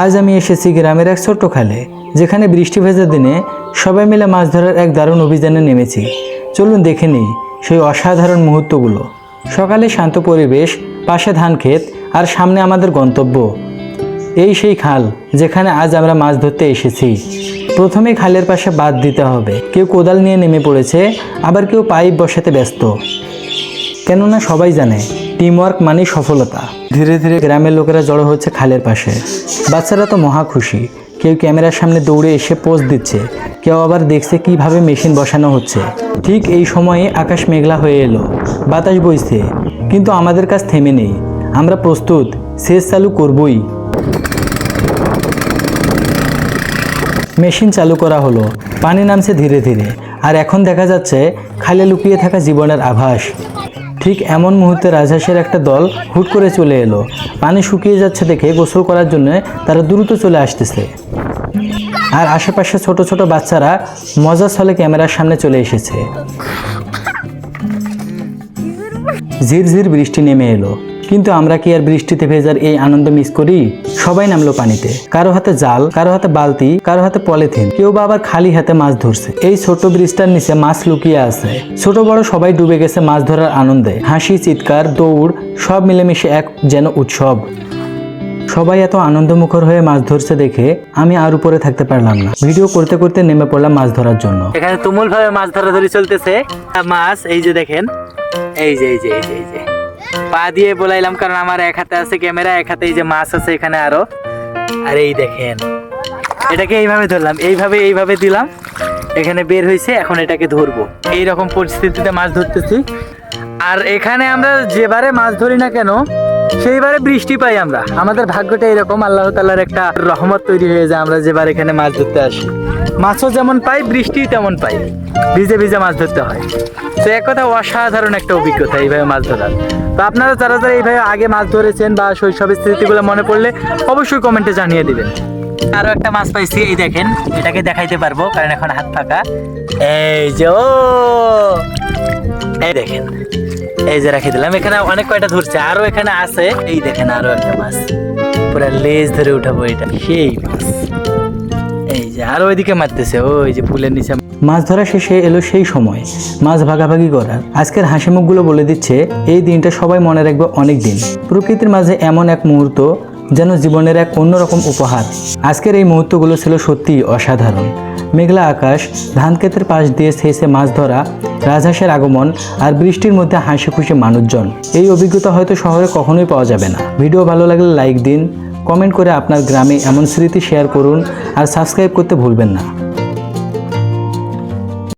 আজ আমি এসেছি গ্রামের এক ছোট্ট খালে, যেখানে বৃষ্টি ভেজা দিনে সবাই মিলে মাছ ধরার এক দারুণ অভিযানে নেমেছি। চলুন দেখে নিই সেই অসাধারণ মুহূর্তগুলো। সকালে শান্ত পরিবেশ, পাশে ধান ক্ষেত আর সামনে আমাদের গন্তব্য। এই সেই খাল যেখানে আজ আমরা মাছ ধরতে এসেছি। প্রথমে খালের পাশে বাঁধ দিতে হবে। কেউ কোদাল নিয়ে নেমে পড়েছে, আবার কেউ পাইপ বসাতে ব্যস্ত। কেননা সবাই জানে টিমওয়ার্ক মানেই সফলতা। ধীরে ধীরে গ্রামের লোকেরা জড়ো হচ্ছে খালের পাশে। বাচ্চারা তো মহা খুশি। কেউ ক্যামেরার সামনে দৌড়ে এসে পোজ দিচ্ছে, কেউ আবার দেখছে কিভাবে মেশিন বসানো হচ্ছে। ঠিক এই সময়ে আকাশ মেঘলা হয়ে এলো, বাতাস বইছে, কিন্তু আমাদের কাজ থেমে নেই। আমরা প্রস্তুত, সেচ চালু করবই। মেশিন চালু করা হলো, পানি নামছে ধীরে ধীরে, আর এখন দেখা যাচ্ছে খালে লুকিয়ে থাকা জীবনের আভাস। ঠিক এমন মুহূর্তে রাজহাঁসের একটা দল হুট করে চলে এলো। পানি শুকিয়ে যাচ্ছে দেখে গোসল করার জন্য তারা দ্রুত চলে আসতেছে। আর আশেপাশে ছোট ছোট বাচ্চারা মজার ছলে ক্যামেরার সামনে চলে এসেছে। ঝিরঝির বৃষ্টি নেমে এলো, কিন্তু আমরা কি আর বৃষ্টিতে ভেজার এই আনন্দ মিস করি? সবাই নামলো পানিতে, কারো হাতে জাল, কারো হাতে বালতি, কারো হাতে পলিথিন, কেউ বা আবার খালি হাতে মাছ ধরছে। এই ছোট ব্রিজটার নিচে মাছ লুকিয়ে আছে। ছোট বড় সবাই ডুবে গেছে মাছ ধরার আনন্দে। হাসি, চিৎকার, দৌড় সব মিলেমিশে এক যেন উৎসব। সবাই এত আনন্দমুখর হয়ে মাছ ধরছে দেখে আমি আর উপরে থাকতে পারলাম না। ভিডিও করতে করতে নেমে পড়লাম মাছ ধরার জন্য। এখানে তুমুল ভাবে মাছ ধরাধরি চলতেছে। মাছ এই যে দেখেন, এই যে এই যে এই যে এই যে পা দিয়ে বলাইলাম, কারণ আমার এক হাতে আছে ক্যামেরা, এক হাতে এই যে মাছ আছে এখানে আরো। আর এই দেখেন, এটাকে এইভাবে ধরলাম, এইভাবে দিলাম, এখানে বের হয়েছে। এখন এটাকে ধরবো। এইরকম পরিস্থিতিতে মাছ ধরতেছি। আর এখানে আমরা যেবারে মাছ ধরি না কেন, সেইবারে বৃষ্টি পাই আমরা। আমাদের ভাগ্যটা এরকম, আল্লাহ তাআলার একটা রহমত তৈরি হয়ে যায়। আমরা যেবার এখানে মাছ ধরতে আসি, মাছও যেমন পাই, বৃষ্টি তেমন পাই। ভিজে ভিজে মাছ ধরতে হয়। তো এক কথা অসাধারণ একটা অভিজ্ঞতা এইভাবে মাছ ধরার। তো আপনারা যারা যারা এইভাবে আগে মাছ ধরেছেন বা শৈশবের স্মৃতিগুলো মনে পড়লে অবশ্যই কমেন্টে জানিয়ে দিবেন। আরো একটা মাছ পাইছি, এই দেখেন, এটাকে দেখাইতে পারবো কারণ এখন হাত ফাঁকা। এই যে ও, এই দেখেন, এই যে রাখি দিলাম। এখানে অনেক কয়টা ধরছে, আরো এখানে আছে। এই দেখেন আরো একটা মাছ, পুরো লেজ ধরে উঠাবো এটা, সেই মাছ। এই যে আরো ওইদিকে মারতেছে, ওই যে ফুলের নিচে। মাছ ধরা শেষে এলো সেই সময় মাছ ভাগাভাগি করার। আজকের হাসি মুখগুলো বলে দিচ্ছে এই দিনটা সবাই মনে রাখবে অনেক দিন। প্রকৃতির মাঝে এমন এক মুহূর্ত যেন জীবনের এক অন্যরকম উপহার। আজকের এই মুহূর্তগুলো ছিল সত্যি অসাধারণ। মেঘলা আকাশ, ধান ক্ষেতের পাশ দিয়ে ছেঁচে মাছ ধরা, রাজহাঁসের আগমন, আর বৃষ্টির মধ্যে হাসি খুশি মানুষজন। এই অভিজ্ঞতা হয়তো শহরে কখনোই পাওয়া যাবে না। ভিডিও ভালো লাগলে লাইক দিন, কমেন্ট করে আপনার গ্রামে এমন স্মৃতি শেয়ার করুন, আর সাবস্ক্রাইব করতে ভুলবেন না।